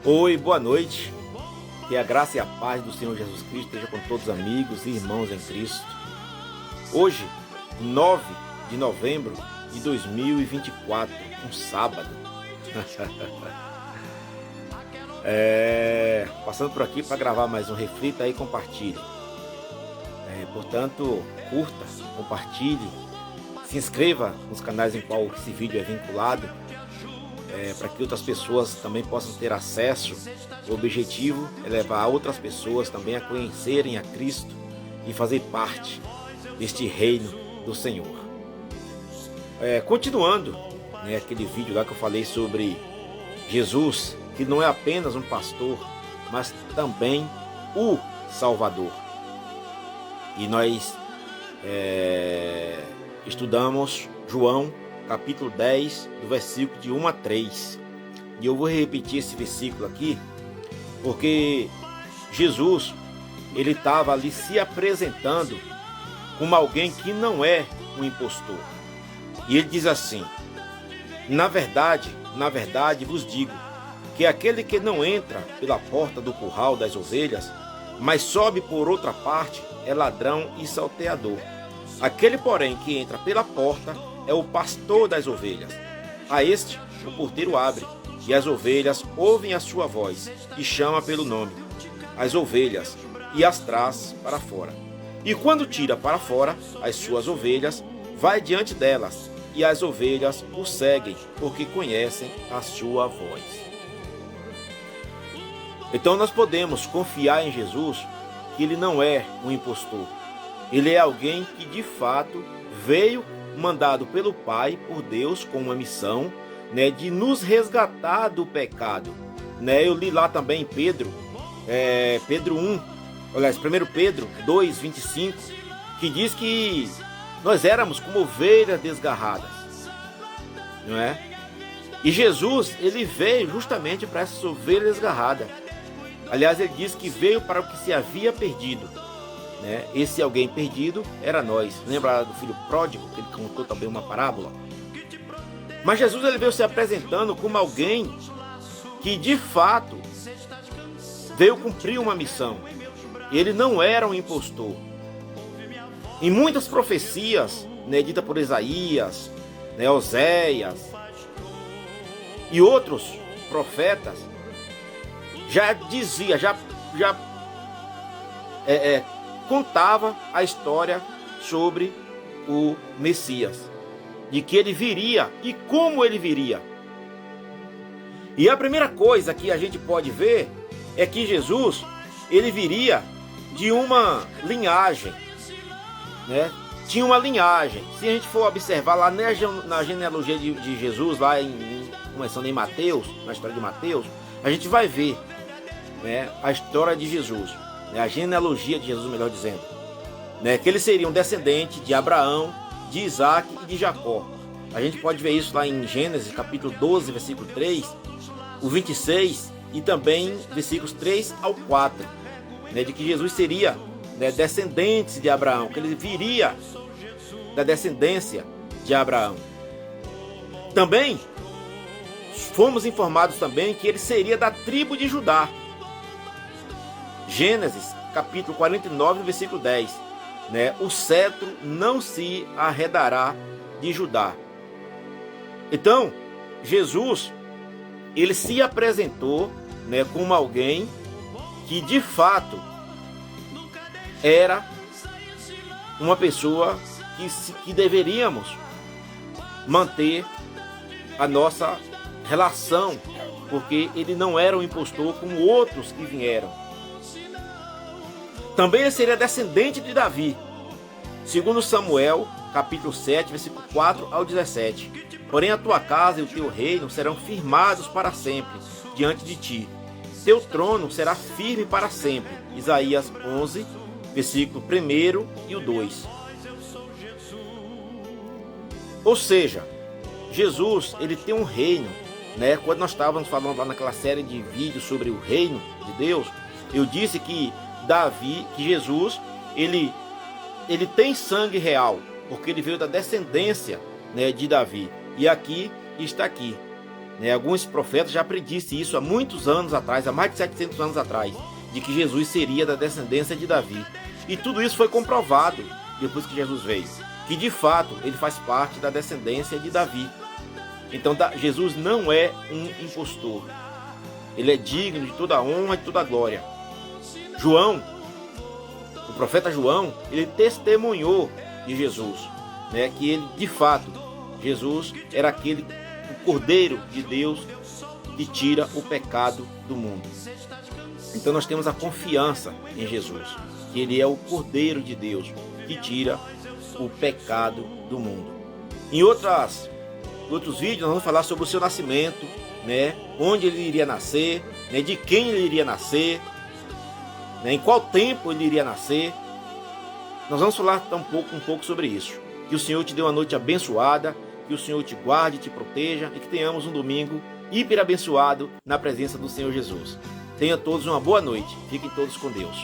Oi, boa noite. Que a graça e a paz do Senhor Jesus Cristo esteja com todos os amigos e irmãos em Cristo. Hoje, 9 de novembro de 2024, um sábado. Passando por aqui para gravar mais um Reflita e compartilhe. Portanto, curta, compartilhe, se inscreva nos canais em qual esse vídeo é vinculado, para que outras pessoas também possam ter acesso. O objetivo é levar outras pessoas também a conhecerem a Cristo e fazer parte deste reino do Senhor. Continuando, aquele vídeo lá que eu falei sobre Jesus, que não é apenas um pastor, mas também o Salvador. E nós estudamos João capítulo 10, do versículo de 1 a 3. E eu vou repetir esse versículo aqui, porque Jesus, ele estava ali se apresentando como alguém que não é um impostor. E ele diz assim: na verdade vos digo, que aquele que não entra pela porta do curral das ovelhas, mas sobe por outra parte, é ladrão e salteador. Aquele, porém, que entra pela porta é o pastor das ovelhas. A este o porteiro abre, e as ovelhas ouvem a sua voz, e chama pelo nome as ovelhas, e as traz para fora. E quando tira para fora as suas ovelhas, vai diante delas, e as ovelhas o seguem, porque conhecem a sua voz. Então nós podemos confiar em Jesus, que ele não é um impostor. Ele é alguém que de fato veio mandado pelo Pai, por Deus, com uma missão, de nos resgatar do pecado. Eu li lá também em Pedro 1, aliás, 1 Pedro 2, 25, que diz que nós éramos como ovelhas desgarradas, não é? E Jesus, ele veio justamente para essas ovelhas desgarradas. Aliás, ele diz que veio para o que se havia perdido. Esse alguém perdido era nós. Lembra do filho pródigo, que ele contou também uma parábola? Mas Jesus, ele veio se apresentando como alguém que de fato veio cumprir uma missão. Ele não era um impostor. Em muitas profecias, ditas por Isaías, Oséias e outros profetas, já dizia, já contava a história sobre o Messias, de que ele viria e como ele viria. E a primeira coisa que a gente pode ver é que Jesus, ele viria de uma linhagem, Tinha uma linhagem. Se a gente for observar lá na genealogia de Jesus, lá começando em Mateus, na história de Mateus, a gente vai ver a história de Jesus, a genealogia de Jesus, melhor dizendo, que ele seria um descendente de Abraão, de Isaac e de Jacó. A gente pode ver isso lá em Gênesis capítulo 12, versículo 3, o 26 e também versículos 3 ao 4, de que Jesus seria descendente de Abraão, que ele viria da descendência de Abraão. Também fomos informados também que ele seria da tribo de Judá. Gênesis capítulo 49, versículo 10. O cetro não se arredará de Judá. Então, Jesus, ele se apresentou como alguém que de fato era uma pessoa que deveríamos manter a nossa relação, porque ele não era um impostor como outros que vieram. Também ele seria descendente de Davi, segundo Samuel, capítulo 7, versículo 4 ao 17. Porém a tua casa e o teu reino serão firmados para sempre diante de ti. Teu trono será firme para sempre. Isaías 11, versículo 1 e o 2. Ou seja, Jesus, ele tem um reino, Quando nós estávamos falando lá naquela série de vídeos sobre o reino de Deus, eu disse que Jesus, ele tem sangue real, porque ele veio da descendência, de Davi. E aqui está aqui, né? Alguns profetas já predisse isso há muitos anos atrás, há mais de 700 anos atrás, de que Jesus seria da descendência de Davi. E tudo isso foi comprovado depois que Jesus veio, que de fato ele faz parte da descendência de Davi. Então Jesus não é um impostor. Ele é digno de toda a honra e de toda a glória. João, o profeta João, ele testemunhou de Jesus, né, que ele, de fato, Jesus era o Cordeiro de Deus que tira o pecado do mundo. Então nós temos a confiança em Jesus, que ele é o Cordeiro de Deus que tira o pecado do mundo. Em outros vídeos nós vamos falar sobre o seu nascimento, né, onde ele iria nascer, né, de quem ele iria nascer, né, em qual tempo ele iria nascer. Nós vamos falar um pouco sobre isso. Que o Senhor te dê uma noite abençoada, que o Senhor te guarde, te proteja e que tenhamos um domingo hiper abençoado na presença do Senhor Jesus. Tenham todos uma boa noite. Fiquem todos com Deus.